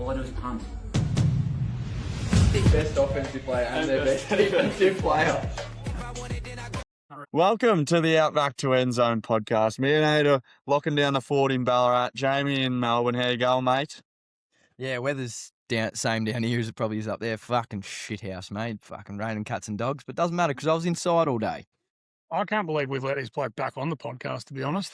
All I do is punt. Best offensive player and their best defensive player. Welcome to the Outback to Endzone podcast. Me and Ade are locking down the fort in Ballarat. Jamie in Melbourne. How you going, mate? Yeah, weather's same down here as it probably is up there. Fucking shithouse, mate. Fucking raining cats and dogs. But doesn't matter because I was inside all day. I can't believe we've let this bloke back on the podcast, to be honest.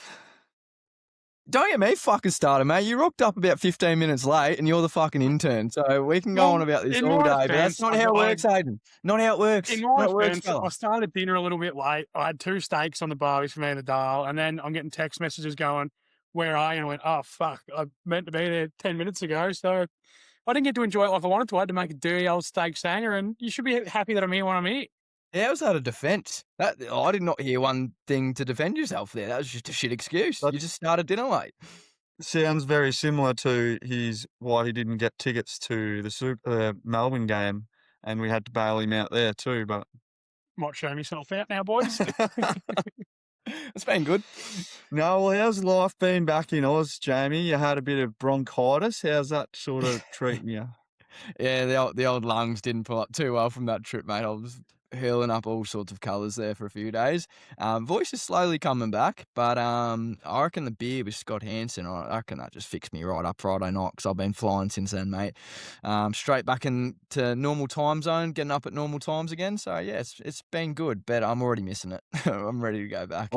Don't get me fucking started, mate. You rocked up about 15 minutes late and you're the fucking intern. So we can go on about this all day. But that's not how it works, Hayden. Not how it works. In Not my how it works, defense, fella. I started dinner a little bit late. I had 2 steaks on the barbie for me and the Dale, and then I'm getting text messages going, "Where are you?" And I went, "Oh, fuck. I meant to be there 10 minutes ago." So I didn't get to enjoy it like I wanted to. I had to make a dirty old steak sanger, and you should be happy that I'm here when I'm here. How was that a defence? I did not hear one thing to defend yourself there. That was just a shit excuse. You just started dinner late. Sounds very similar to why he didn't get tickets to the Melbourne game, and we had to bail him out there too. But Might show myself out now, boys. It's been good. no, well, how's life been back in Oz, Jamie? You had a bit of bronchitis. How's that sort of treating you? Yeah, the old lungs didn't pull up too well from that trip, mate. I was hurling up all sorts of colours there for a few days. Voice is slowly coming back, but I reckon the beer with Scott Hansen, I reckon that just fixed me right up Friday night because I've been flying since then, mate. Straight back into normal time zone, getting up at normal times again. So, yeah, it's been good, but I'm already missing it. I'm ready to go back.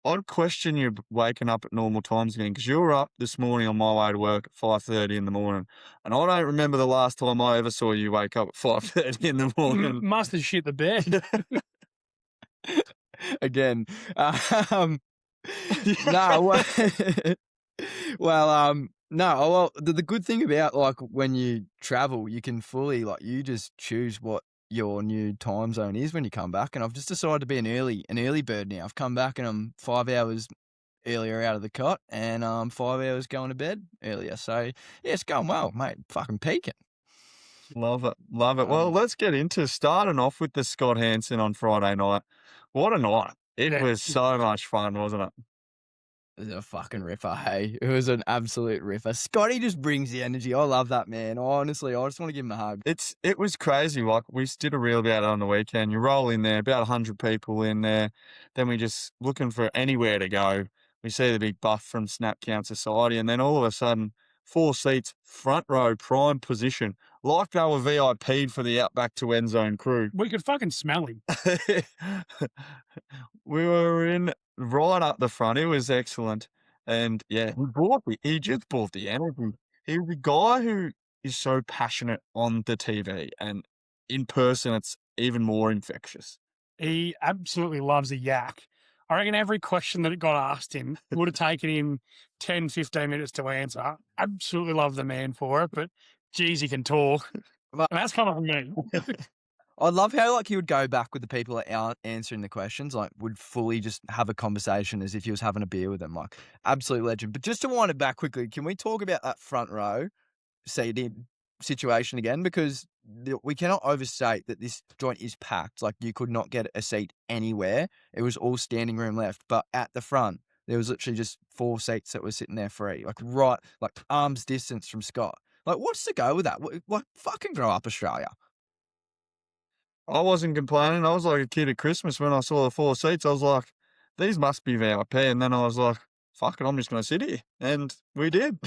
I'd question you waking up at normal times again because you were up this morning on my way to work at 5:30 in the morning, and I don't remember the last time I ever saw you wake up at 5:30 in the morning. Must have shit the bed. Again. No, the good thing about like when you travel, you can fully you just choose what your new time zone is when you come back. And I've just decided to be an early bird now. I've come back and I'm 5 hours earlier out of the cot and 5 hours going to bed earlier. So yeah, it's going well, mate. Fucking peaking. Love it. Well, let's get into starting off with the Scott Hansen on Friday night. What a night. It was so much fun, wasn't it? It was a fucking ripper, hey. It was an absolute ripper. Scotty just brings the energy. I love that, man. Honestly, I just want to give him a hug. It was crazy. Like, we did a reel about it on the weekend. You roll in there, about 100 people in there. Then we just looking for anywhere to go. We see the big buff from Snap Count Society, and then all of a sudden, 4 seats, front row, prime position, like they were VIP'd for the Outback to Endzone crew. We could fucking smell him. We were in right up the front. It was excellent. And yeah, he just brought the energy. He's a guy who is so passionate on the TV, and in person, it's even more infectious. He absolutely loves a yak. I reckon every question that it got asked him would have taken him 10, 15 minutes to answer. Absolutely love the man for it, but geez, he can talk. And that's coming from me. I love how he would go back with the people that aren't answering the questions, would fully just have a conversation as if he was having a beer with them. Absolute legend. But just to wind it back quickly, can we talk about that front row seating situation again? Because we cannot overstate that this joint is packed. You could not get a seat anywhere. It was all standing room left. But at the front, there was literally just 4 seats that were sitting there free. Arm's distance from Scott. What's the go with that? Fucking grow up, Australia. I wasn't complaining. I was like a kid at Christmas when I saw the 4 seats. I was like, these must be VIP. And then I was like, fuck it, I'm just going to sit here. And we did.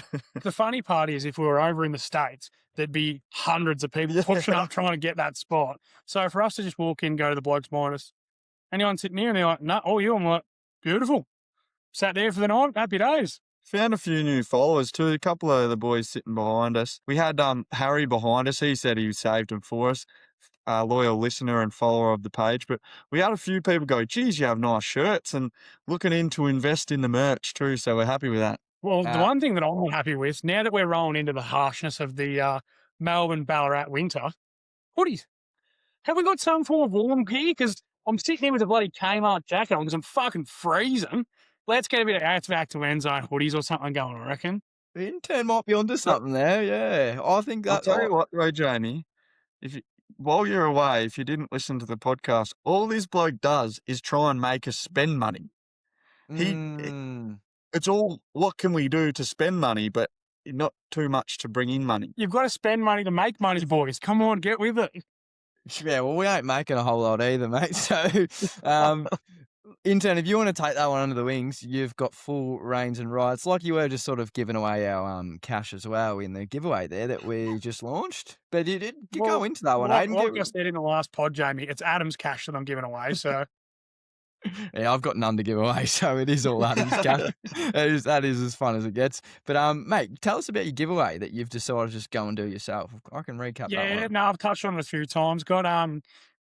The funny part is if we were over in the States, there'd be hundreds of people pushing up trying to get that spot. So for us to just walk in, go to the blokes behind us, anyone sitting here and they're like, no, all you. I'm like, beautiful. Sat there for the night. Happy days. Found a few new followers too. A couple of the boys sitting behind us. We had Harry behind us. He said he saved them for us. Loyal listener and follower of the page. But we had a few people go, geez, you have nice shirts, and looking in to invest in the merch too. So we're happy with that. Well, the one thing that I'm not happy with, now that we're rolling into the harshness of the Melbourne Ballarat winter, hoodies. Have we got some form of warm gear? Because I'm sitting here with a bloody Kmart jacket on because I'm fucking freezing. Let's get a bit of Outback to Endzone hoodies or something going, I reckon. The intern might be onto something there, yeah. I think I'll that. tell you what, though, Jamie, while you're away, if you didn't listen to the podcast, all this bloke does is try and make us spend money. It's all, what can we do to spend money? But not too much to bring in money. You've got to spend money to make money, boys. Come on, get with it. Yeah, well, we ain't making a whole lot either, mate. So, intern, if you want to take that one under the wings, you've got full reins and rights. Like you were just sort of giving away our cash as well in the giveaway there that we just launched. But you did go into that one, Like, Aiden. like I said in the last pod, Jamie, it's Adam's cash that I'm giving away. So Yeah, I've got none to give away, so it is all Adam's cash. That is as fun as it gets. But mate, tell us about your giveaway that you've decided to just go and do yourself. I can recap that yeah, one. no, I've touched on it a few times. Got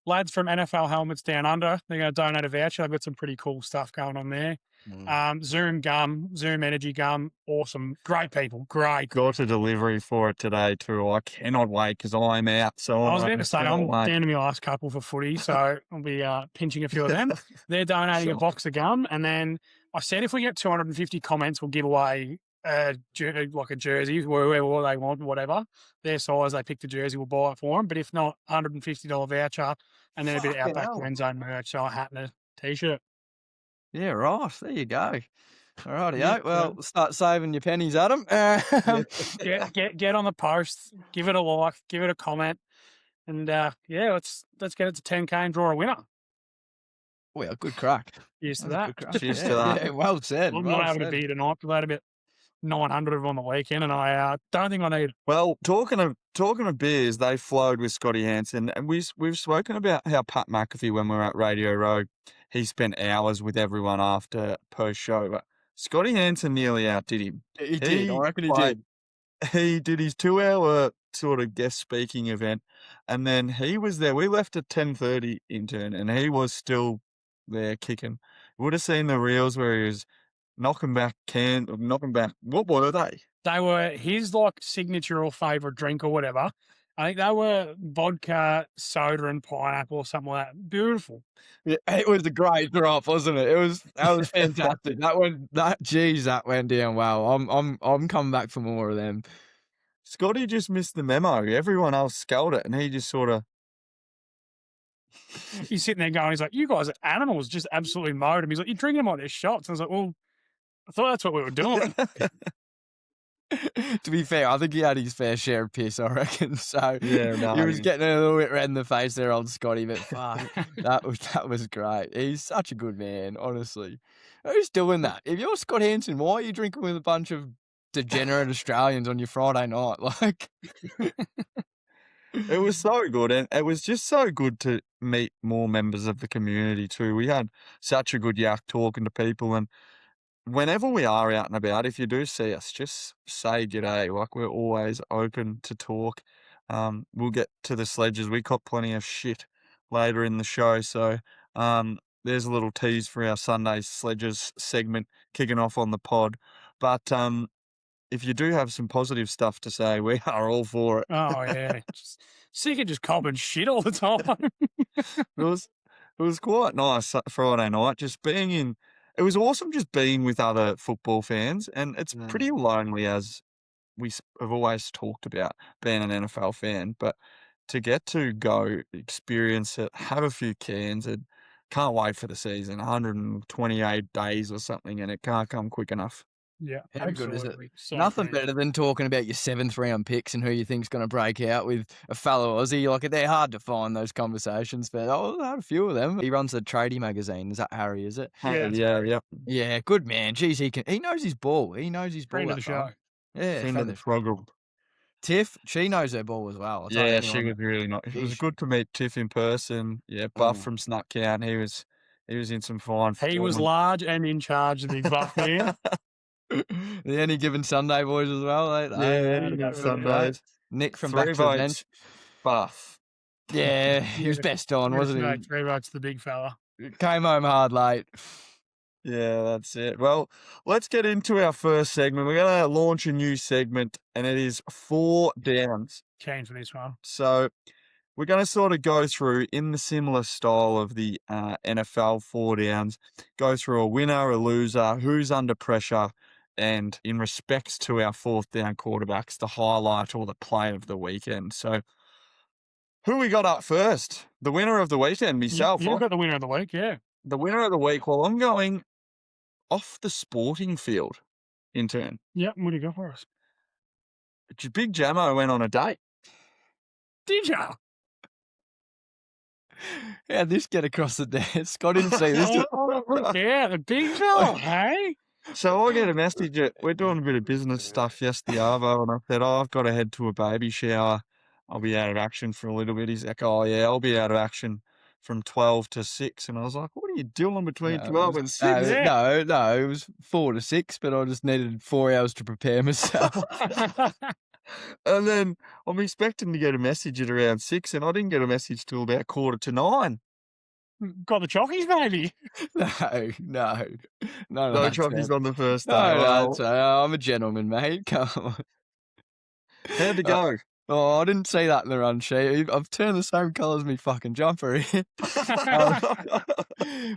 lads from NFL Helmets Down Under. They're going to donate a voucher. I've got some pretty cool stuff going on there. Zoom gum, Zoom energy gum, awesome, great people, great. Got a delivery for it today too. I cannot wait because I'm out. So I was about to say I'm down to my last couple for footy, so I'll be pinching a few of them. They're donating a box of gum, and then I said if we get 250 comments, we'll give away like a jersey, wherever they want, whatever their size. They pick the jersey, we'll buy it for them. But if not, $150 voucher, and then a bit of Outback Endzone merch, so a hat and a t-shirt. Yeah, right. There you go. All righty, well, start saving your pennies, Adam. Get on the post, give it a like, give it a comment, and let's get it to 10K and draw a winner. Well, good crack. Cheers to that. Cheers to that. Yeah, well said. I'm not having a beer tonight. We've had about 900 of them on the weekend, and I don't think I need it. Well, talking of beers, they flowed with Scotty Hansen, and we've spoken about how Pat McAfee, when we were at Radio Row, he spent hours with everyone after post show, but Scotty Hansen nearly outdid him. He did. I reckon he did. He did his 2-hour sort of guest speaking event, and then he was there. We left at 10:30 intern, and he was still there kicking. You would have seen the reels where he was knocking back. What were they? They were his like signature or favourite drink or whatever. I think they were vodka, soda, and pineapple or something like that. Beautiful. Yeah, it was a great drop, wasn't it? That was fantastic. that went down well. I'm coming back for more of them. Scotty just missed the memo. Everyone else sculled it, and he just sort of. He's sitting there going, he's like, "You guys are animals," just absolutely mowed him. He's like, "You're drinking them like they're shots." And I was like, "Well, I thought that's what we were doing." To be fair, I think he had his fair share of piss, I reckon. So Yeah, no, he was getting a little bit red in the face there, old Scotty. But fuck, that was great. He's such a good man, honestly. Who's doing that? If you're Scott Hansen, why are you drinking with a bunch of degenerate Australians on your Friday night? Like, it was so good, and it was just so good to meet more members of the community too. We had such a good yak talking to people, and whenever we are out and about, if you do see us, just say g'day. Like, we're always open to talk. We'll get to the Sledges. We caught plenty of shit later in the show, so there's a little tease for our Sunday Sledges segment kicking off on the pod. But if you do have some positive stuff to say, we are all for it. Oh yeah, sick of just copping shit all the time. It was quite nice Friday night, just being in. It was awesome just being with other football fans, and it's pretty lonely, as we have always talked about being an NFL fan, but to get to go experience it, have a few cans, and can't wait for the season, 128 days or something, and it can't come quick enough. Yeah, how good is it? So Nothing great. better than talking about your 7th round picks and who you think's going to break out with a fellow Aussie. Like, they're hard to find, those conversations, but I had a few of them. He runs the tradie magazine. Is that Harry, is it? Yeah, Yeah, good man. Geez, he knows his ball. He knows his ball. Friend of that the fella. show. Yeah, Friend of the program. Tiff, she knows her ball as well. Yeah, she was really nice. It was good to meet Tiff in person. Yeah, Buff from Snutcount. He was in some fine. He was large and in charge of the Buff man. The Any Given Sunday boys as well. Any Given Sundays. Nick from 3 Back to the votes. Bench. Buff. Yeah, he was best on, wasn't he? 3 votes, the big fella. Came home hard late. Yeah, that's it. Well, let's get into our first segment. We're going to launch a new segment, and it is 4 downs. Keen for this one. So we're going to sort of go through, in the similar style of the NFL 4 downs, go through a winner, a loser, who's under pressure, and in respects to our 4th down quarterbacks, the highlight or the play of the weekend. So who we got up first? The winner of the weekend, myself. You've got the winner of the week, yeah. The winner of the week, well, I'm going off the sporting field, intern. Yep, what do you got for us? Big Jamo went on a date. Did ya? How'd this get across the desk? I didn't see this. Yeah, the big fella, hey? So I get a message. We're doing a bit of business stuff yesterday, Arvo, and I said, I've got to head to a baby shower. I'll be out of action for a little bit. He's like, oh, yeah, I'll be out of action from 12 to 6. And I was like, what are you doing between 12 and 6? Yeah. No, it was 4 to 6, but I just needed 4 hours to prepare myself. And then I'm expecting to get a message at around 6, and I didn't get a message till about 8:45. Got the chockies, maybe. No. No chockies on the first day. No, Well, I'm a gentleman, mate. Come on. how'd it go? Oh, I didn't see that in the run sheet. I've turned the same colour as my fucking jumper here.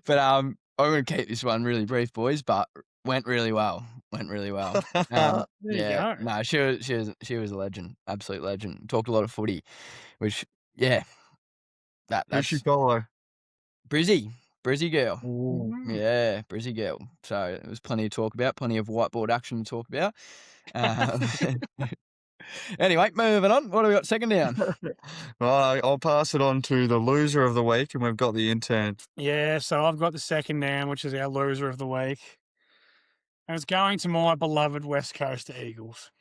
But I'm going to keep this one really brief, boys. But went really well. There you Yeah, go. no, she was a legend, absolute legend. Talked a lot of footy, which Who's that's she follow? Brizzy girl. Mm. Yeah, Brizzy girl. So it was plenty to talk about, plenty of whiteboard action to talk about. Anyway, moving on. What do we got second down? Well, I'll pass it on to the loser of the week, and we've got the intern. Yeah, so I've got the second down, which is our loser of the week. And it's going to my beloved West Coast Eagles.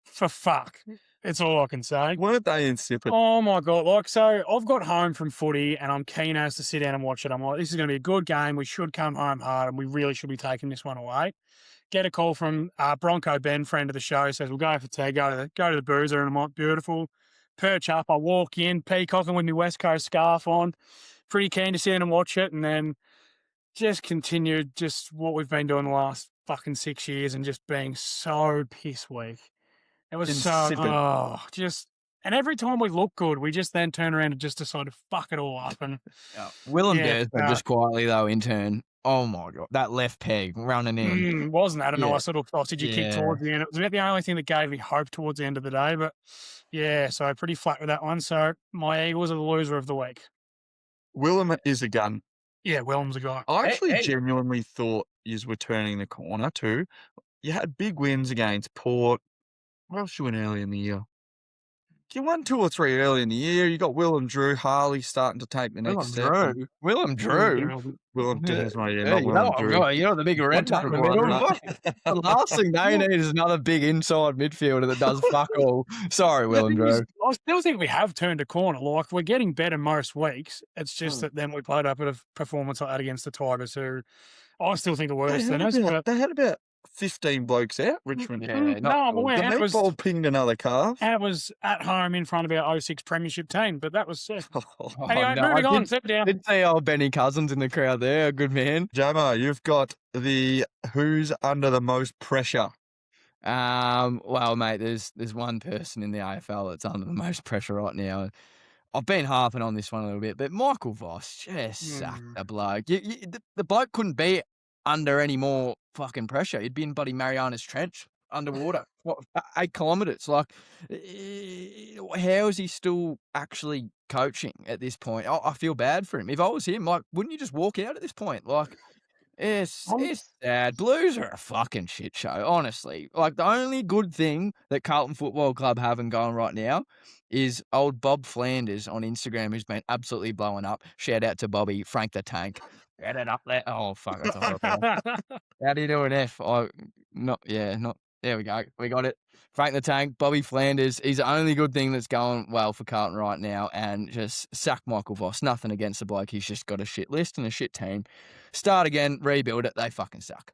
For fuck. It's all I can say. Weren't they insipid? Oh my God. Like, so I've got home from footy and I'm keen as to sit down and watch it. I'm like, this is going to be a good game. We should come home hard and we really should be taking this one away. Get a call from Bronco Ben, friend of the show, says, we'll go for tea, go to the boozer. And I'm like, beautiful. Perch up. I walk in, peacocking with my West Coast scarf on. Pretty keen to sit down and watch it. And then just continued just what we've been doing the last fucking 6 years and just being so piss weak. It was Insipid. and every time we look good, we just then turn around and just decide to fuck it all up. And Willem Yeah, Gersman just quietly though, intern. Oh my God, that left peg running in. wasn't that a Yeah. nice little sausage you kicked Yeah. towards the end? It was about the only thing that gave me hope towards the end of the day. But yeah, so pretty flat with that one. So my Eagles are the loser of the week. Willem is a gun. Yeah, Willem's a guy. I actually hey. genuinely thought yous were turning the corner too. You had big wins against Port. What else you win early in the year? You won 2 or 3 early in the year. You got Willem Drew, Harley starting to take the next step. Willem Drew. Willem Yeah. Drew, not Yeah, Willem Drew. you know the big red One in the tackle, middle. right? The last thing they need is another big inside midfielder that does fuck all. Sorry, Willem Drew. I still think we have turned a corner. Like, we're getting better most weeks. It's just that then we played up at a performance like that against the Tigers, who I still think are worse than us. But They had about 15 blokes out, Richmond. Yeah, no, not I'm good. aware. The And it was, meatball pinged another calf. and it was at home in front of our 06 premiership team, but that was it. Oh, Anyway, no, moving I on. Step down. did see old Benny Cousins in the crowd there. Good man. Jamo, you've got the who's under the most pressure. Well, mate, there's one person in the AFL that's under the most pressure right now. I've been harping on this one a little bit, but Michael Voss just sacked the bloke. The bloke couldn't be under any more fucking pressure. He'd be in bloody Mariana's Trench underwater. What, 8 kilometres? Like, how is he still actually coaching at this point? I feel bad for him. If I was him, like, wouldn't you just walk out at this point? Like, it's sad. Blues are a fucking shit show, honestly. Like, the only good thing that Carlton Football Club haven't going right now is old Bob Flanders on Instagram, who's been absolutely blowing up. Shout out to Bobby, Frank the Tank. Get it up there. Oh, fuck, that's a horrible. How do you do an F? There we go. We got it. Frank the Tank, Bobby Flanders. He's the only good thing that's going well for Carlton right now. And just sack Michael Voss. Nothing against the bloke. He's just got a shit list and a shit team. Start again, rebuild it. They fucking suck.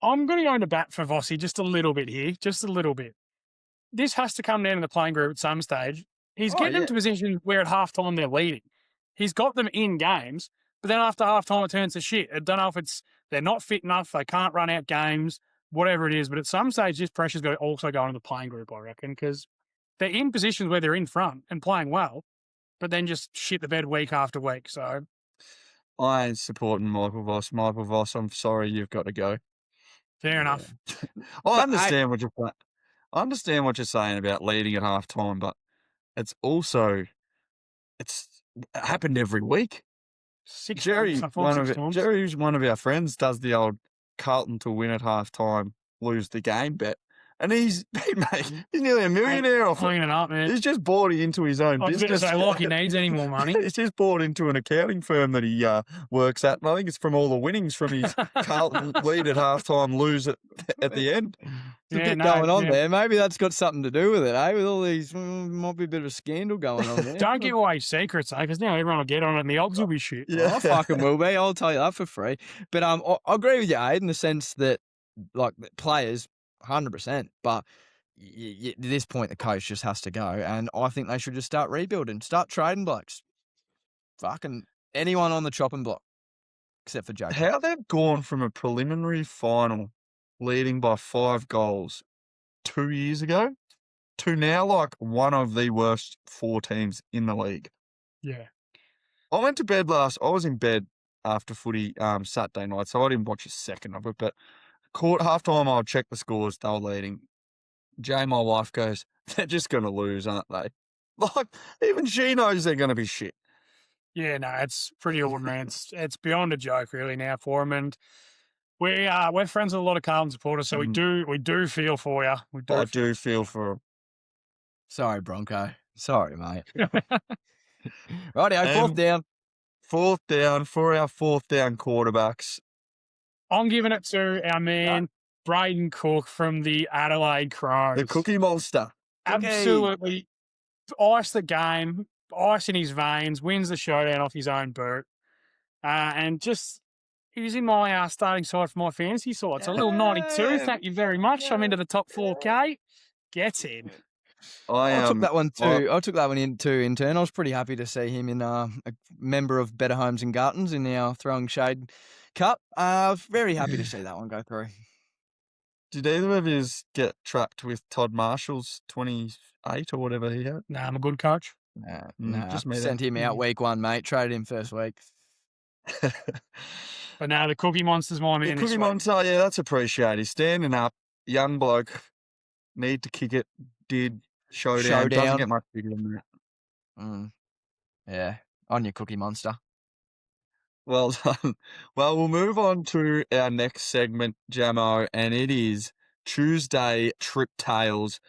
I'm going to go into bat for Vossi just a little bit here, just a little bit. This has to come down in the playing group at some stage. He's getting them to positions where at halftime they're leading. He's got them in games, but then after halftime it turns to shit. I don't know if it's they're not fit enough, they can't run out games, whatever it is. But at some stage, this pressure's got to also go into the playing group, I reckon, because they're in positions where they're in front and playing well, but then just shit the bed week after week. So I ain't supporting Michael Voss. Michael Voss, I'm sorry, you've got to go. fair enough. I understand what you're saying about leading at half time, but it happened every week. Jerry's one of our friends does the old Carlton to win at half time, lose the game bet. And he's nearly a millionaire off it. Clean it up, man. He's just bought into his own I was going to business. say, like he needs any more money. He's just bought into an accounting firm that he works at, and I think it's from all the winnings from his Carlton lead at halftime, lose at the end. There's a bit going on there. Maybe that's got something to do with it, eh? With all these, might be a bit of a scandal going on there. Don't give away secrets, eh? Because now everyone will get on it and the odds will be shit. Yeah, I fucking will be. I'll tell you that for free. But I agree with you, Aid, in the sense that, like, players, 100%. But at this point, the coach just has to go. And I think they should just start rebuilding, start trading blokes. Fucking anyone on the chopping block, except for Jacob. How they've gone from a preliminary final leading by 5 goals 2 years ago to now like one of the worst 4 teams in the league. Yeah. I went to bed I was in bed after footy Saturday night, so I didn't watch a second of it, but half time I'll check the scores, they were leading. Jay, my wife, goes, they're just going to lose, aren't they? Like, even she knows they're going to be shit. Yeah, no, it's pretty ordinary. It's beyond a joke, really, now for them. And we're friends with a lot of Carlton supporters, so we do feel for you. I do feel for them. Sorry, Bronco. Sorry, mate. Rightio, fourth down. Fourth down for our fourth down quarterbacks. I'm giving it to our man, Braden Cook from the Adelaide Crows. The Cookie Monster. Absolutely iced the game, ice in his veins, wins the showdown off his own boot. And just, he was in my starting side for my fantasy side. So a little 92. Thank you very much. I'm into the top 4K. Gets in. I took that one too. I took that one in too in turn. I was pretty happy to see him in a member of Better Homes and Gardens in our Throwing Shade Cup. I was very happy to see that one go through. Did either of you get trapped with Todd Marshall's 28 or whatever he had? Nah, I'm a good coach. Nah, just sent him out week 1, mate. Traded him first week. But now the Cookie Monster's my man. The Cookie Monster, yeah, that's appreciated. He's standing up, young bloke, need to kick it, did showdown. Doesn't get much bigger than that. Yeah, on your Cookie Monster. Well done. Well, we'll move on to our next segment, Jamo, and it is Tuesday Trip Tales.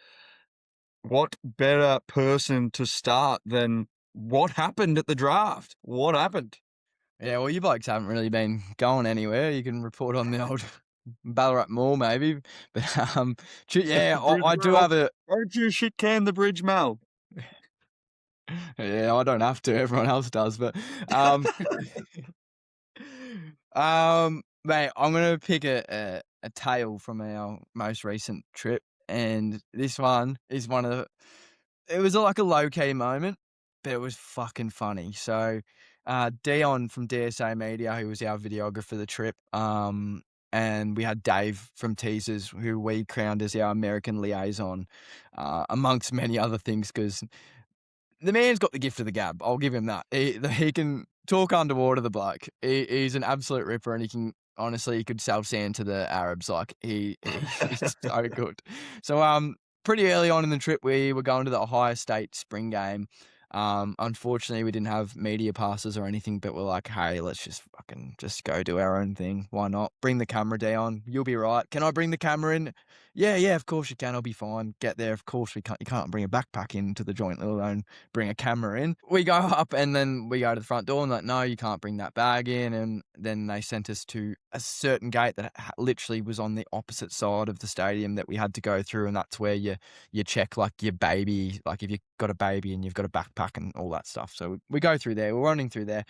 What better person to start than what happened at the draft? What happened? Yeah, well, you blokes haven't really been going anywhere. You can report on the old Ballarat Mall, maybe. But, yeah, I do have a... Don't you shit can the bridge, Mel? Yeah, I don't have to. Everyone else does. But, mate, I'm going to pick a tale from our most recent trip. And this one is one of the... It was like a low-key moment, but it was fucking funny. So... Dion from DSA Media, who was our videographer for the trip, and we had Dave from Teasers, who we crowned as our American liaison, amongst many other things, because the man's got the gift of the gab. I'll give him that. He can talk underwater, the bloke. He's an absolute ripper, and he could sell sand to the Arabs. Like, he's so good. So, pretty early on in the trip, we were going to the Ohio State spring game. Unfortunately, we didn't have media passes or anything, but we're like, hey, let's just fucking just go do our own thing. Why not? Bring the camera down. You'll be right. Can I bring the camera in? Yeah, of course you can. I'll be fine. Get there. Of course we can't. You can't bring a backpack into the joint, let alone bring a camera in. We go up and then we go to the front door and like, no, you can't bring that bag in. And then they sent us to a certain gate that literally was on the opposite side of the stadium that we had to go through. And that's where you check like your baby, like if you've got a baby and you've got a backpack and all that stuff. So we go through there. We're running through there.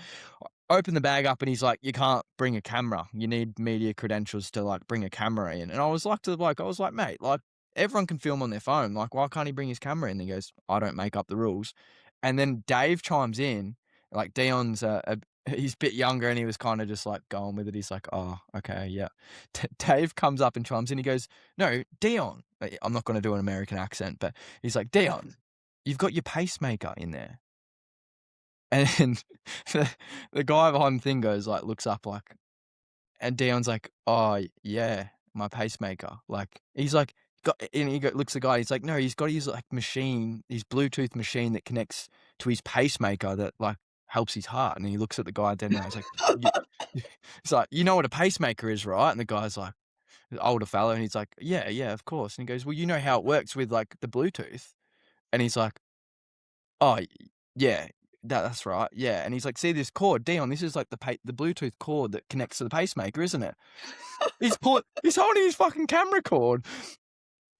Open the bag up and he's like, you can't bring a camera. You need media credentials to like bring a camera in. And I was like to the bloke, I was like, mate, like everyone can film on their phone. Like, why can't he bring his camera in? And he goes, I don't make up the rules. And then Dave chimes in, like Dion's he's a bit younger and he was kind of just like going with it. He's like, oh, okay, yeah. Dave comes up and chimes in. He goes, no, Dion. I'm not going to do an American accent, but he's like, Dion, you've got your pacemaker in there. And the guy behind the thing goes like, looks up like, and Dion's like, oh yeah, my pacemaker. Like he's like, looks at the guy. He's like, no, he's got his like machine, his Bluetooth machine that connects to his pacemaker that like helps his heart. And he looks at the guy. Then he's like, he's like, you know what a pacemaker is, right? And the guy's like, the older fella, and he's like, yeah, of course. And he goes, well, you know how it works with like the Bluetooth, and he's like, oh, yeah, that's right, yeah. And he's like, see this cord, Dion, this is like the Bluetooth cord that connects to the pacemaker, isn't it? He's holding his fucking camera cord.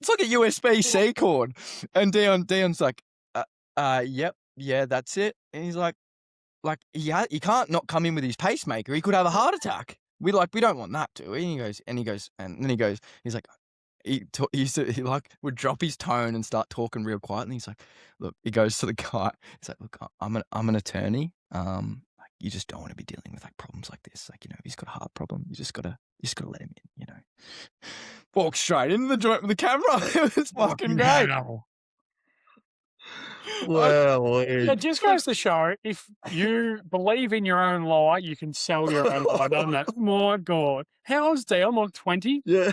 It's like a USB-C cord, and Dion's like, yep, yeah, that's it. And he's like, yeah, he can't not come in with his pacemaker. He could have a heart attack. We don't want that, do we? And he goes, he's like, he like would drop his tone and start talking real quiet. And he's like, look, he goes to the guy. He's like, look, I'm an attorney. Like, you just don't want to be dealing with like problems like this. Like, he's got a heart problem. You just gotta let him in. Walk straight into the joint with the camera. It was fucking great. No. Well, It just goes to show, if you believe in your own lie, you can sell your own lie, doesn't it? My God. How old's Dion? Like 20? yeah.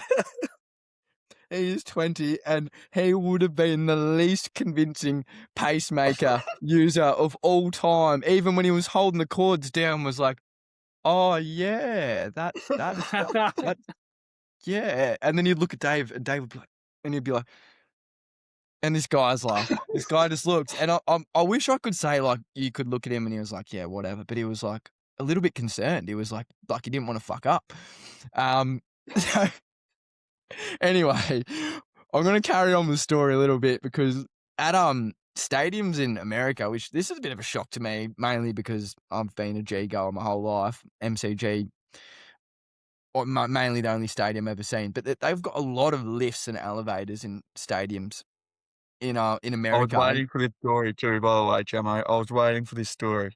He is 20, and he would have been the least convincing pacemaker user of all time. Even when he was holding the cords down, was like, oh, yeah, that's yeah. And then you'd look at Dave, and Dave would be like, and he'd be like, and this guy's like, this guy just looks, and I wish I could say like you could look at him and he was like, yeah, whatever, but he was like a little bit concerned. He was like he didn't want to fuck up. So anyway, I'm gonna carry on with the story a little bit, because at stadiums in America, which this is a bit of a shock to me, mainly because I've been a G goer my whole life, MCG. Or mainly the only stadium I've ever seen, but they've got a lot of lifts and elevators in stadiums in America. I was waiting for this story too, by the way, Jamo. I was waiting for this story.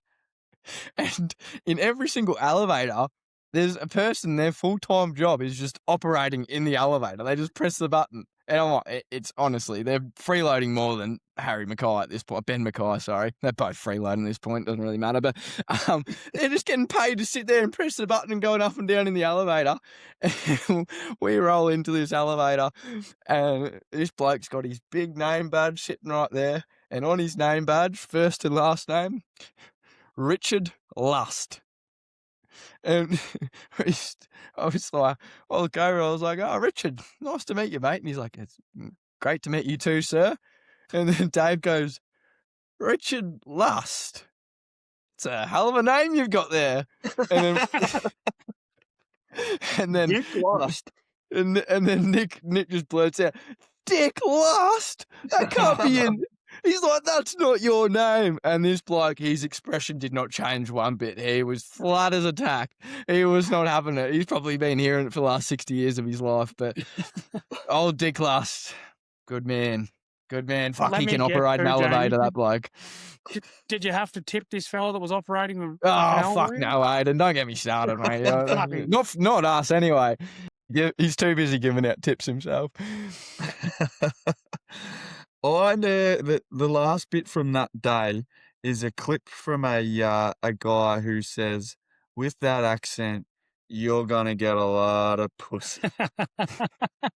And in every single elevator, there's a person, their full-time job is just operating in the elevator. They just press the button. And I'm like, it's honestly, they're freeloading more than Harry Mackay at this point. Ben Mackay, sorry. They're both freeloading at this point. Doesn't really matter. But they're just getting paid to sit there and press the button and going up and down in the elevator. And we roll into this elevator, and this bloke's got his big name badge sitting right there. And on his name badge, first and last name, Richard Lust. And I was like, I was like, oh, Richard, nice to meet you, mate. And he's like, it's great to meet you too, sir. And then Dave goes, Richard Lust. It's a hell of a name you've got there. And then Dick Lust. And then Nick just blurts out, Dick Lust? That can't be in. He's like, that's not your name. And this bloke, his expression did not change one bit. He was flat as a tack. He was not having it. He's probably been hearing it for the last 60 years of his life. But old Dick Lust, good man. Good man. Fuck, he can operate an elevator, that bloke. Did you have to tip this fella that was operating the Oh, fuck no, Aiden. Don't get me started, mate. Not us, anyway. Yeah, he's too busy giving out tips himself. The last bit from that day is a clip from a guy who says, with that accent, you're gonna get a lot of pussy.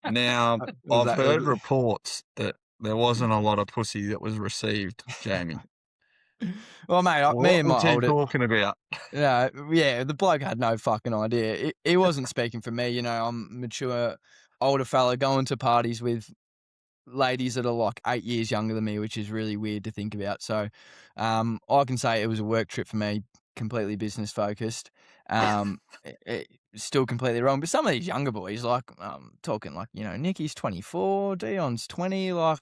Now, I've heard reports that there wasn't a lot of pussy that was received, Jamie. Well, mate, me and my older... talking about? Yeah, the bloke had no fucking idea. He wasn't speaking for me, I'm a mature, older fella going to parties with ladies that are like 8 years younger than me, which is really weird to think about. So I can say it was a work trip for me, completely business focused. Still completely wrong. But some of these younger boys, like talking like, Nicky's 24, Dion's 20, like,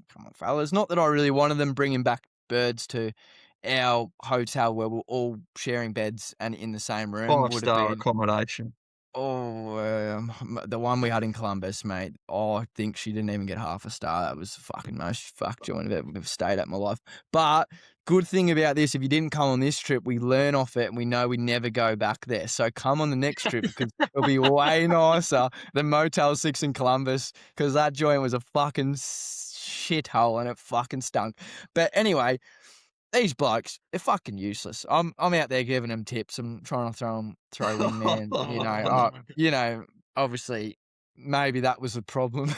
come on, fellas. Not that I really wanted them bringing back birds to our hotel where we're all sharing beds and in the same room. 5-star accommodation. Oh, the one we had in Columbus, mate. Oh, I think she didn't even get half a star. That was the fucking most fuck joint I've ever stayed at in my life. But good thing about this, if you didn't come on this trip, we learn off it and we know we never go back there. So come on the next trip because it'll be way nicer than Motel 6 in Columbus, because that joint was a fucking shithole and it fucking stunk. But anyway, these blokes, they're fucking useless. I'm out there giving them tips. I'm trying to throw in there. Obviously, maybe that was a problem.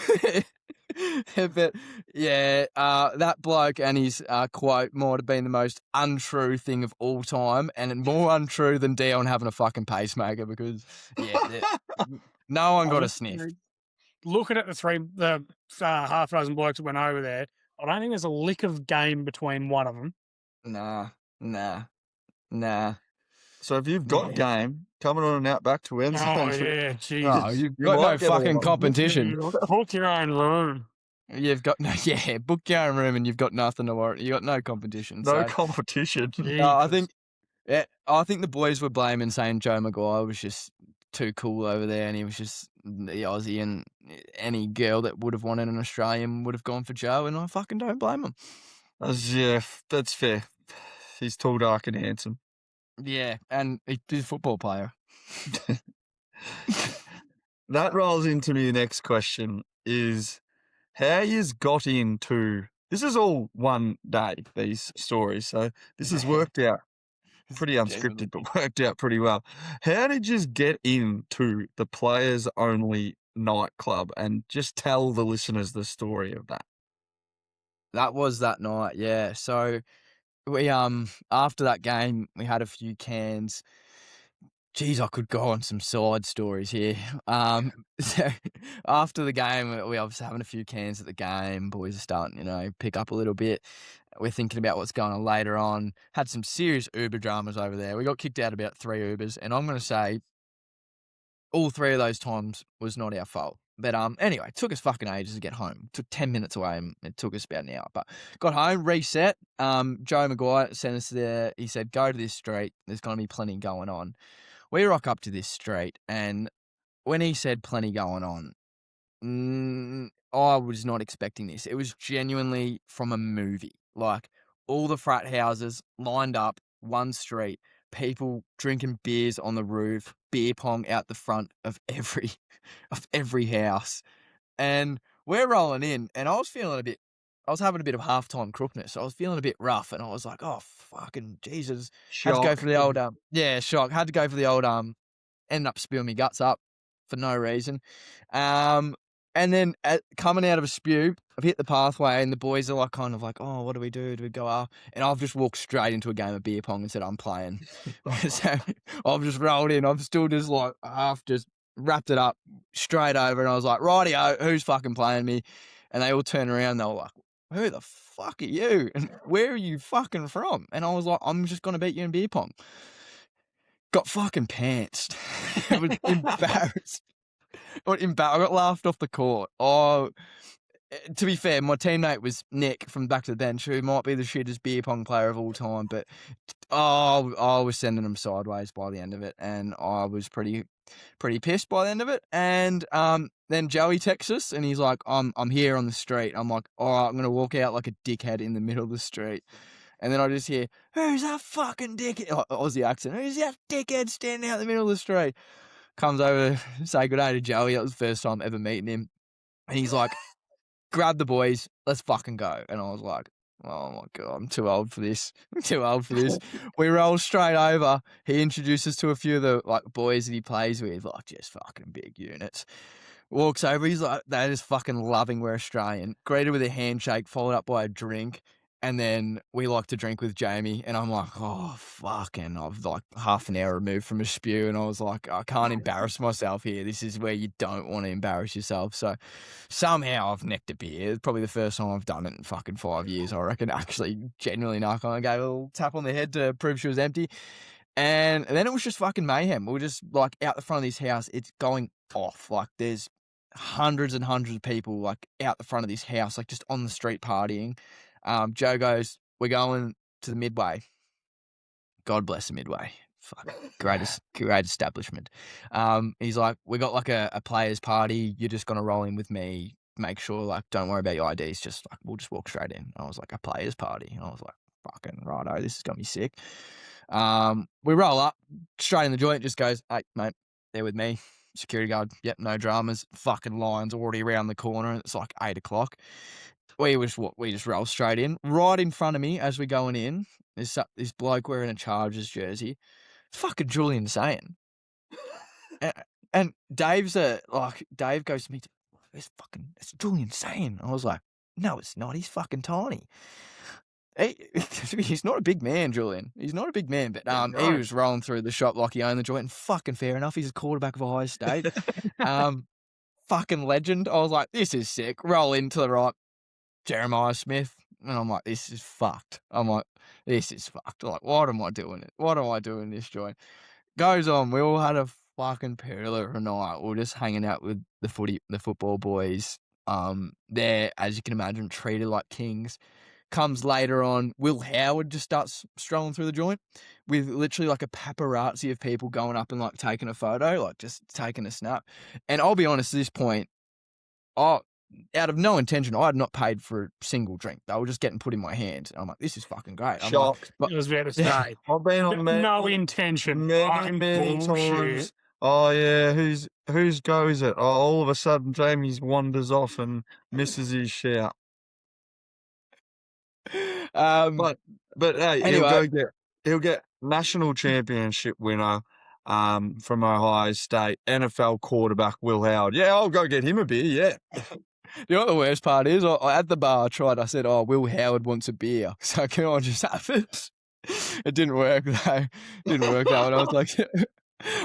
But yeah, that bloke and his quote might have been the most untrue thing of all time, and more untrue than Dion having a fucking pacemaker, because No one got I a sniff. Looking at the half dozen blokes that went over there, I don't think there's a lick of game between one of them. Nah. So if you've got game coming on an Outback to Endzone, Oh yeah, Oh, Jesus! you've you got no might get fucking along. competition. Book your own room. You've got no, yeah, book your own room and you've got nothing to worry. You got no competition. No So competition. I think the boys were blaming, saying Joe Maguire was just too cool over there, and he was just the Aussie, and any girl that would have wanted an Australian would have gone for Joe, and I fucking don't blame them. Yeah, that's fair. He's tall, dark, and handsome. Yeah, and he's a football player. That rolls into the next question: is how yous got into? This is all one day. These stories, so this has worked out pretty unscripted, but worked out pretty well. How did you get into the players only nightclub, and just tell the listeners the story of that? That was that night, yeah. So we after that game we had a few cans. Geez, I could go on some side stories here. So after the game, we obviously having a few cans at the game. Boys are starting, pick up a little bit. We're thinking about what's going on later on. Had some serious Uber dramas over there. We got kicked out about 3 Ubers, and I'm going to say all 3 of those times was not our fault. But anyway, it took us fucking ages to get home. It took 10 minutes away, and it took us about an hour. But got home, reset. Joe Maguire sent us there. He said, go to this street. There's going to be plenty going on. We rock up to this street, and when he said plenty going on, I was not expecting this. It was genuinely from a movie. Like, all the frat houses lined up, one street, people drinking beers on the roof, beer pong out the front of every house. And we're rolling in, and I was having a bit of halftime crookness. I was feeling a bit rough, and I was like, oh, fucking Jesus. Had to go for the old, shock. Had to go for the old, ended up spewing my guts up for no reason. And then coming out of a spew, I've hit the pathway, and the boys are like, kind of like, oh, what do we do? Do we go up? And I've just walked straight into a game of beer pong and said, I'm playing. So I've just rolled in. I'm still just like half just wrapped it up straight over, and I was like, rightio, who's fucking playing me? And they all turned around, and they were like, who the fuck are you? And where are you fucking from? And I was like, I'm just going to beat you in beer pong. Got fucking pantsed. I was embarrassed. I got laughed off the court. Oh, to be fair, my teammate was Nick from back to the bench, who might be the shittest beer pong player of all time, but I was sending him sideways by the end of it, and I was pretty pissed by the end of it. And then Joey texts us, and he's like, I'm here on the street. I'm like, all right, I'm going to walk out like a dickhead in the middle of the street. And then I just hear, who's that fucking dickhead? Aussie accent. Who's that dickhead standing out in the middle of the street? Comes over, say good day to Joey. That was the first time ever meeting him. And he's like, grab the boys, let's fucking go. And I was like, oh my God, I'm too old for this. We roll straight over. He introduces to a few of the boys that he plays with, just fucking big units. Walks over, he's like, they're just fucking loving we're Australian. Greeted with a handshake, followed up by a drink. And then we like to drink with Jamie, and I'm like, oh, fucking, I've like half an hour removed from a spew, and I was like, I can't embarrass myself here. This is where you don't want to embarrass yourself. So somehow I've necked a beer. It's probably the first time I've done it in fucking 5 years, I reckon. Actually, genuinely knock on. I gave a little tap on the head to prove she was empty. And then it was just fucking mayhem. We were just like out the front of this house. It's going off. Like there's hundreds and hundreds of people like out the front of this house, like just on the street partying. Joe goes, we're going to the Midway. God bless the Midway. Fuck, great establishment. He's like, we got like a players party. You're just going to roll in with me. Make sure, don't worry about your IDs. Just we'll just walk straight in. I was like, a players party. And I was like, fucking righto, this is going to be sick. We roll up straight in the joint. Just goes, hey, mate, they're with me. Security guard. Yep, no dramas. Fucking lines already around the corner. And it's like 8 o'clock. We just roll straight in. Right in front of me as we're going in, there's this bloke wearing a Chargers jersey. It's fucking Julian Saying. And Dave goes to me, it's Julian Saying. I was like, no, it's not. He's fucking tiny. He's not a big man, Julian. He's not a big man, but he was rolling through the shop like he owned the joint. And fucking fair enough. He's a quarterback of Ohio State. Fucking legend. I was like, this is sick. Roll into the right, Jeremiah Smith. And I'm like, this is fucked. I'm like, this is fucked. Like, what am I doing it? What am I doing this joint? Goes on. We all had a fucking pearler of a night. We were just hanging out with the football boys. They're, as you can imagine, treated like kings. Comes later on, Will Howard just starts strolling through the joint with literally like a paparazzi of people going up and like taking a photo, like just taking a snap. And I'll be honest, at this point, out of no intention, I had not paid for a single drink. They were just getting put in my hand. I'm like, this is fucking great. I'm Shocked. like, I was about to say, I've been on no intention. many times. Oh yeah, whose go is it? Oh, all of a sudden, Jamie's wanders off and misses his shout. But hey, anyway. he'll get national championship winner from Ohio State, NFL quarterback Will Howard. Yeah, I'll go get him a beer. Yeah. You know what the worst part is? I at the bar, I said, oh, Will Howard wants a beer. So can I just have it? It didn't work though. And I was like,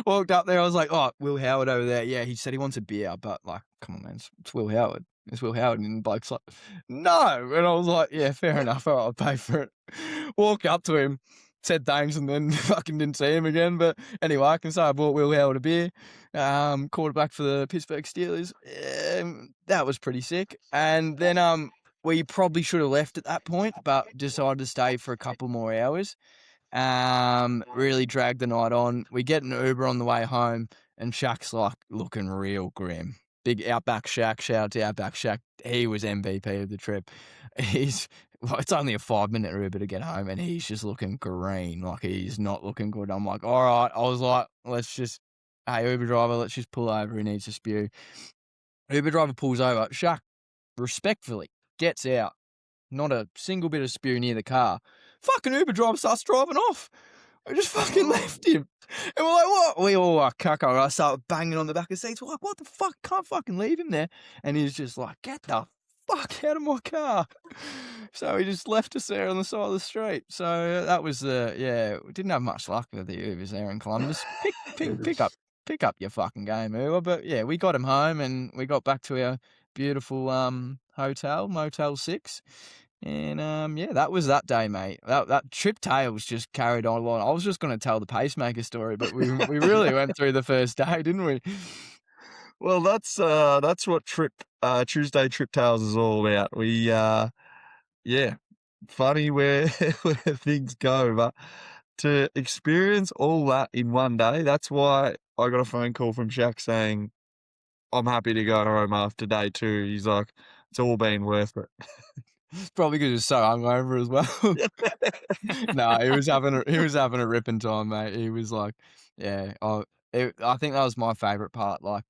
walked up there. I was like, oh, Will Howard over there. Yeah, he said he wants a beer, but like, come on, man, it's Will Howard. It's Will Howard. And the bloke's like, no. And I was like, yeah, fair enough. All right, I'll pay for it. Walk up to him, said thanks, and then fucking didn't see him again. But anyway, I can say I bought Will Howard a beer. Quarterback for the Pittsburgh Steelers. That was pretty sick. And then we probably should have left at that point, but decided to stay for a couple more hours. Really dragged the night on. We get an Uber on the way home, and Shaq's like looking real grim. Big Outback Shaq, shout out to Outback Shaq. He was MVP of the trip. It's only a 5-minute Uber to get home, and he's just looking green. Like, he's not looking good. I'm like, all right. I was like, hey, Uber driver, let's just pull over. He needs to spew. Uber driver pulls over. Shaq respectfully gets out. Not a single bit of spew near the car. Fucking Uber driver starts driving off. I just fucking left him. And we're like, what? We all like, cucko. I start banging on the back of the seats. We're like, what the fuck? Can't fucking leave him there. And he's just like, get the fuck out of my car. So he just left us there on the side of the street. So that was, we didn't have much luck with the Ubers there in Columbus. Pick up your fucking game, Uber. But yeah, we got him home and we got back to our beautiful hotel, Motel 6. And that was that day, mate. That trip tales just carried on a lot. I was just going to tell the pacemaker story, but we really went through the first day, didn't we? Well, that's what Tuesday Trip Tales is all about. We funny where things go, but to experience all that in one day, that's why I got a phone call from Shaq saying, I'm happy to go home after day 2. He's like, it's all been worth it. Probably because he's so hungover as well. No, he was having a ripping time, mate. He was like, I think that was my favourite part. Like,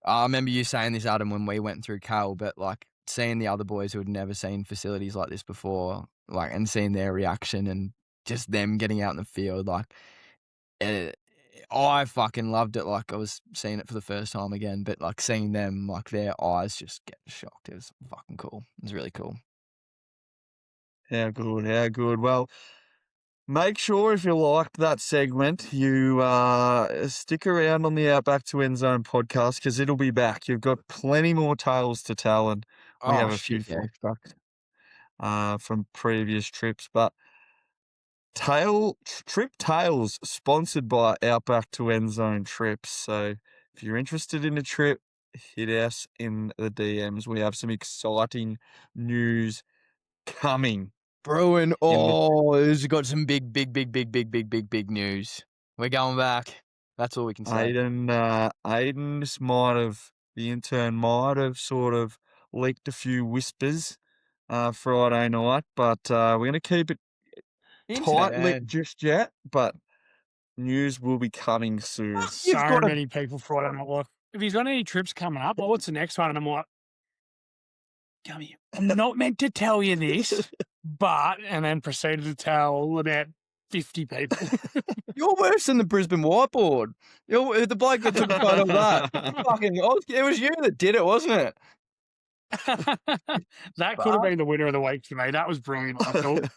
I remember you saying this, Adam, when we went through Cal, but like seeing the other boys who had never seen facilities like this before, like, and seeing their reaction and just them getting out in the field, like, I fucking loved it. Like, I was seeing it for the first time again, but like seeing them, like, their eyes just get shocked. It was fucking cool. It was really cool. How good. Well, make sure if you liked that segment, you stick around on the Outback to Endzone podcast because it'll be back. You've got plenty more tales to tell, and we have a few flashbacks from previous trips. But Trip Tales sponsored by Outback to Endzone Trips. So if you're interested in a trip, hit us in the DMs. We have some exciting news coming. Brewing. It's got some big news. We're going back. That's all we can say. Aiden the intern might have sort of leaked a few whispers Friday night, but we're going to keep it tight-lipped just yet, but news will be coming soon. So many people Friday night. Like, if he's got any trips coming up, what's the next one? And I'm like, come here. I'm not meant to tell you this, but, and then proceeded to tell about 50 people. You're worse than the Brisbane whiteboard. You're the bloke that took a photo of that. It was you that did it, wasn't it? That could have been the winner of the week for me. That was brilliant. I thought.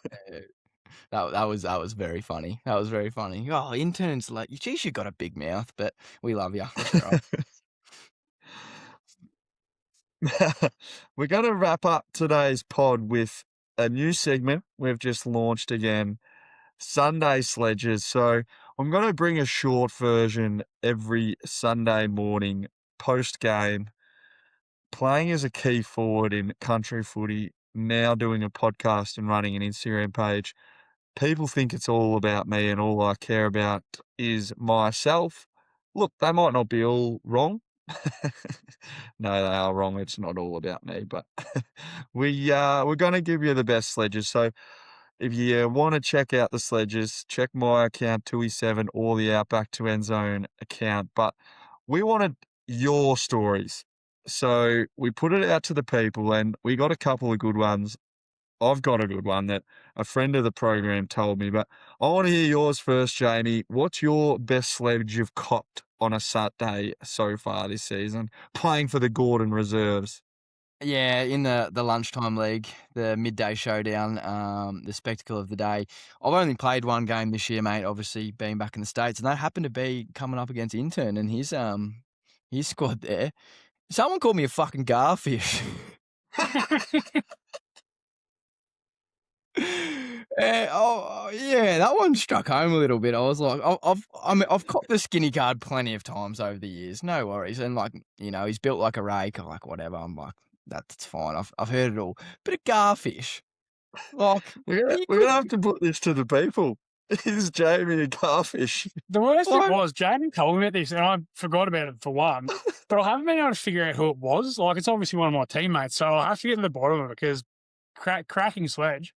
That was very funny. That was very funny. Oh, interns, like, geez, you got a big mouth, but we love you. That's all right. We're going to wrap up today's pod with a new segment we've just launched again, Sunday Sledges. So I'm going to bring a short version every Sunday morning post-game, playing as a key forward in country footy, now doing a podcast and running an Instagram page. People think it's all about me and all I care about is myself. Look, they might not be all wrong. No, they are wrong. It's not all about me, but we're going to give you the best sledges. So if you want to check out the sledges, check my account, O2E7, or the Outback to Endzone account. But we wanted your stories. So we put it out to the people and we got a couple of good ones. I've got a good one that a friend of the program told me, but I want to hear yours first, Jamie. What's your best sledge you've copped on a Saturday so far this season, playing for the Gordon Reserves? Yeah, in the lunchtime league, the midday showdown, the spectacle of the day. I've only played one game this year, mate, obviously being back in the States, and that happened to be coming up against Intern and his squad there. Someone called me a fucking garfish. Yeah, that one struck home a little bit. I was like, I've copped the skinny card plenty of times over the years. No worries. And like, he's built like a rake or like whatever. I'm like, that's fine. I've heard it all. But a garfish, like, we're gonna have to put this to the people. Is Jamie a garfish? The worst thing was, Jamie told me about this, and I forgot about it for one. But I haven't been able to figure out who it was. Like, it's obviously one of my teammates, so I have to get to the bottom of it because cracking sledge.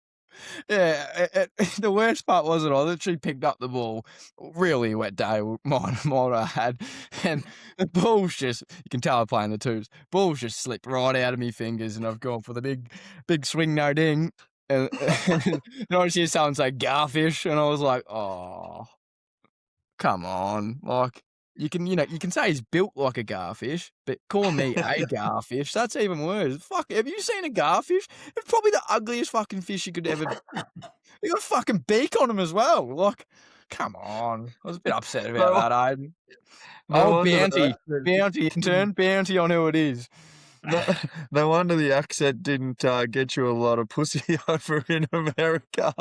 Yeah, the worst part was that I literally picked up the ball, really wet day, might I had, and the ball's just, you can tell I'm playing the twos, ball's just slipped right out of my fingers and I've gone for the big swing, no ding, and I just hear someone say garfish, and I was like, oh, come on, like, you can say he's built like a garfish, but calling me a garfish, that's even worse. Fuck, have you seen a garfish? It's probably the ugliest fucking fish you could ever. You got a fucking beak on him as well. Like, come on. I was a bit upset about that, Aiden. No bounty intern, bounty on who it is. No wonder the accent didn't get you a lot of pussy over in America.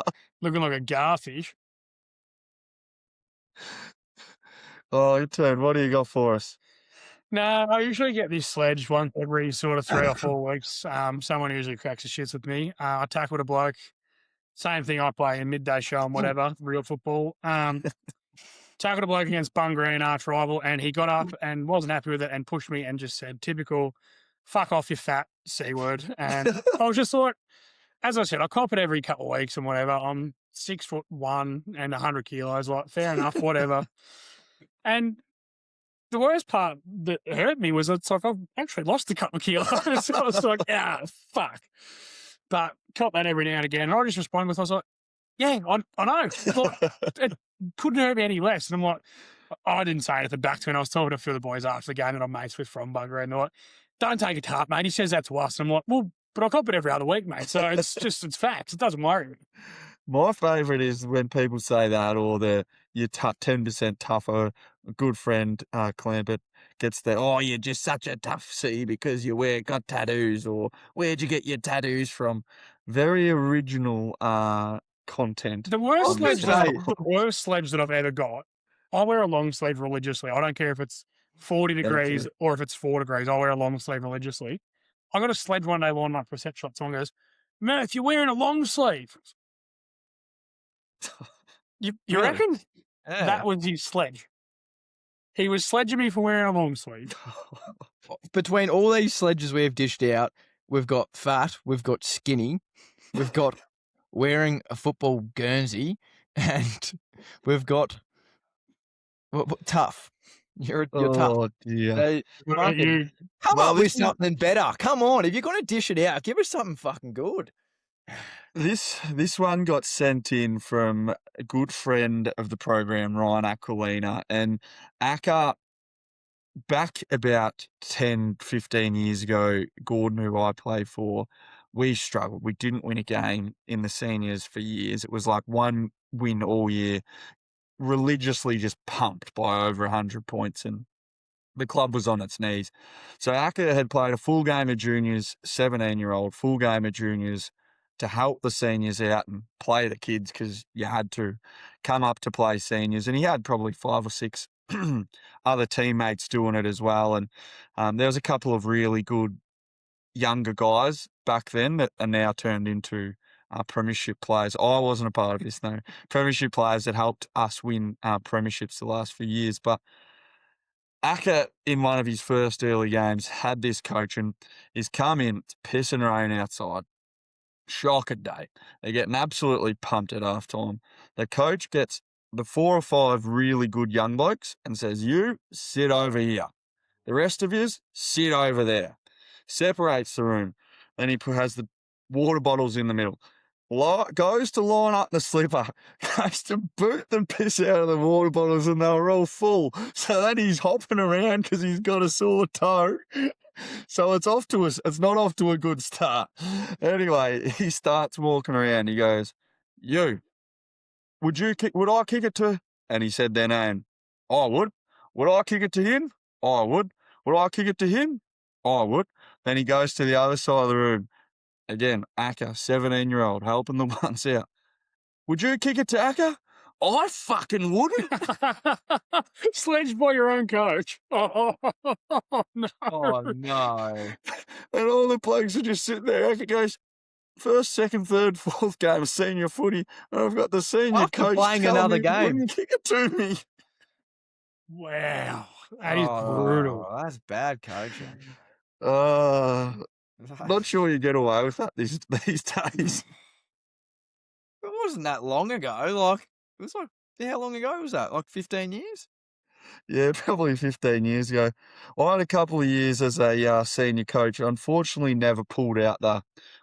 Looking like a garfish. Oh, your turn. What do you got for us? No, I usually get this sledge once every sort of 3 or 4 weeks. Someone usually cracks the shits with me. I tackled a bloke. Same thing I play in midday show and whatever, real football. Tackled a bloke against Bungreen arch rival, and he got up and wasn't happy with it and pushed me and just said, typical, fuck off, you fat C word. And I was just thought, as I said, I cop it every couple of weeks and whatever. I'm 6'1" and 100 kilos, like, fair enough, whatever. And the worst part that hurt me was it's like I've actually lost a couple of kilos. So I was like, fuck. But cop that every now and again. And I just responded with, I was like, yeah, I know. Like, it couldn't hurt me any less. And I'm like, I didn't say anything back to him. I was talking to a few of the boys after the game that I'm mates with from Bugger, and they're like, don't take it to heart, mate. He says that to us. And I'm like, well, but I cop it every other week, mate. So it's facts. It doesn't worry me. My favourite is when people say that, or you're 10% tougher. A good friend, Clampett, gets the, oh, you're just such a tough C because you got tattoos, or where'd you get your tattoos from? Very original content. The worst sledge that I've ever got, I wear a long sleeve religiously. I don't care if it's 40 degrees or if it's 4 degrees. I wear a long sleeve religiously. I got a sledge one day long enough for a set shot. Someone goes, Murph, you're wearing a long sleeve. You reckon? Yeah. That was his sledge. He was sledging me for wearing a long sleeve. Between all these sledges we've dished out, we've got fat, we've got skinny, we've got wearing a football Guernsey, and we've got tough. You're tough. Oh, dear. Come up with something better. Come on. If you're going to dish it out, give us something fucking good. This one got sent in from a good friend of the program, Ryan Aquilina, and Akka back about 10, 15 years ago, Gordon, who I played for, we struggled. We didn't win a game in the seniors for years. It was like one win all year, religiously just pumped by over 100 points, and the club was on its knees. So Akka had played a full game of juniors, 17-year-old, full game of juniors, to help the seniors out and play the kids, because you had to come up to play seniors. And he had probably 5 or 6 other teammates doing it as well. And there was a couple of really good younger guys back then that are now turned into premiership players. I wasn't a part of this, though. Premiership players that helped us win premierships the last few years. But Akka, in one of his first early games, had this coach, and he's come in, it's pissing rain outside. Shocker day. They're getting absolutely pumped at halftime. The coach gets the 4 or 5 really good young blokes and says, "You sit over here. The rest of yous sit over there." Separates the room. Then he has the water bottles in the middle. Goes to line up the slipper, goes to boot the piss out of the water bottles, and they were all full. So then he's hopping around because he's got a sore toe. So it's not off to a good start. Anyway, he starts walking around. He goes, "You, would I kick it to?" And he said their name. "I would. Would I kick it to him? I would. Would I kick it to him? I would." Then he goes to the other side of the room. Again, Akka, 17-year-old, helping the ones out. "Would you kick it to Akka?" "I fucking wouldn't." Sledged by your own coach. Oh, no. Oh, no. And all the blokes are just sitting there. Akka goes, "First, second, third, fourth game of senior footy, and I've got the senior After coach playing telling another me, game. "Wouldn't kick it to me." Wow. That is brutal. Oh, that's bad coaching. Not sure you get away with that these days. It wasn't that long ago. Like, it was like, how long ago was that? Like 15 years? Yeah, probably 15 years ago. I had a couple of years as a senior coach. Unfortunately, never pulled out the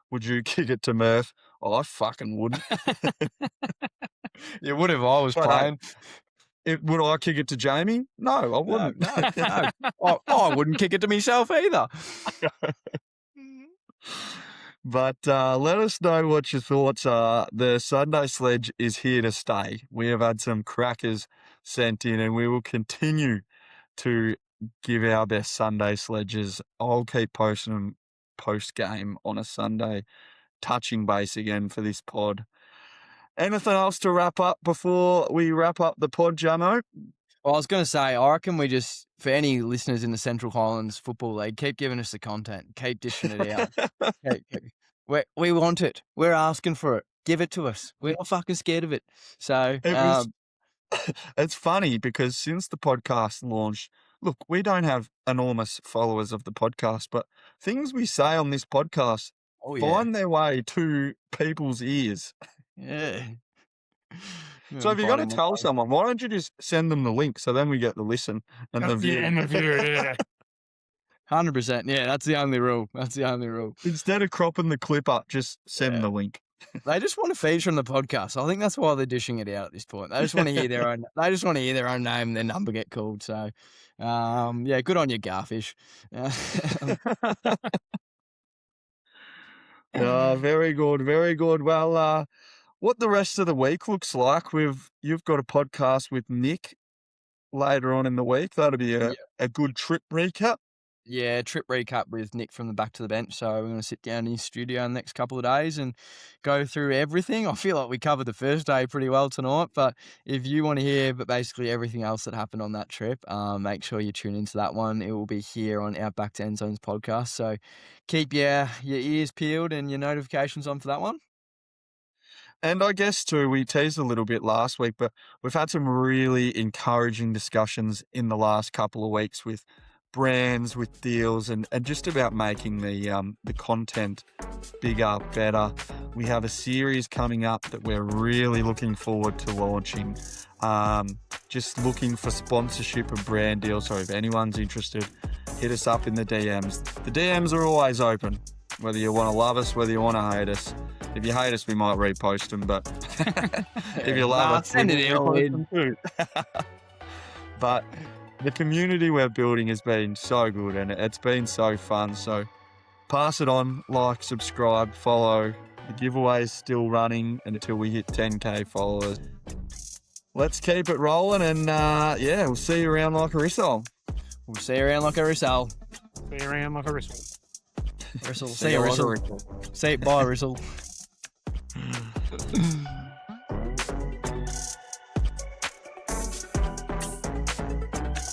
"would you kick it to Murph?" "Oh, I fucking wouldn't." You would if I was But, playing. Would I kick it to Jamie? No, I wouldn't. No. I wouldn't kick it to myself either. But let us know what your thoughts are. The Sunday Sledge is here to stay. We have had some crackers sent in, and we will continue to give our best Sunday Sledges. I'll keep posting them post-game on a Sunday, touching base again for this pod. Anything else to wrap up before we wrap up the pod, Jamo? Well, I was going to say, I reckon we just, for any listeners in the Central Highlands Football League, keep giving us the content. Keep dishing it out. We want it. We're asking for it. Give it to us. We're not fucking scared of it. So, it's funny because since the podcast launched, look, we don't have enormous followers of the podcast, but things we say on this podcast find their way to people's ears. Yeah. So if you're going to tell someone, why don't you just send them the link so then we get the listen and the view? Yeah, and the view, yeah. 100%. Yeah, that's the only rule. Instead of cropping the clip up, just send the link. They just want to feature on the podcast. I think that's why they're dishing it out at this point. They just want to hear their own. They just want to hear their own name and their number get called. So, yeah, good on you, Garfish. Very good, very good. Well, what the rest of the week looks like, you've got a podcast with Nick later on in the week. That'll be a good trip recap. Yeah, trip recap with Nick from the Back to the Bench. So we're going to sit down in his studio in the next couple of days and go through everything. I feel like we covered the first day pretty well tonight, but if you want to hear basically everything else that happened on that trip, make sure you tune into that one. It will be here on Outback to Endzone's podcast. So keep your ears peeled and your notifications on for that one. And I guess too, we teased a little bit last week, but we've had some really encouraging discussions in the last couple of weeks with brands, with deals, and just about making the content bigger, better. We have a series coming up that we're really looking forward to launching. Just looking for sponsorship and brand deals. So if anyone's interested, hit us up in the DMs. The DMs are always open, whether you want to love us, whether you want to hate us. If you hate us, we might repost them, but if you love us, send it in. But the community we're building has been so good and it's been so fun. So pass it on, like, subscribe, follow. The giveaway is still running until we hit 10K followers. Let's keep it rolling and yeah, we'll see you around like a Rissole. We'll see you around like a Rissole. See around like a whistle. See you, Rissole. See you, bye, Rissole.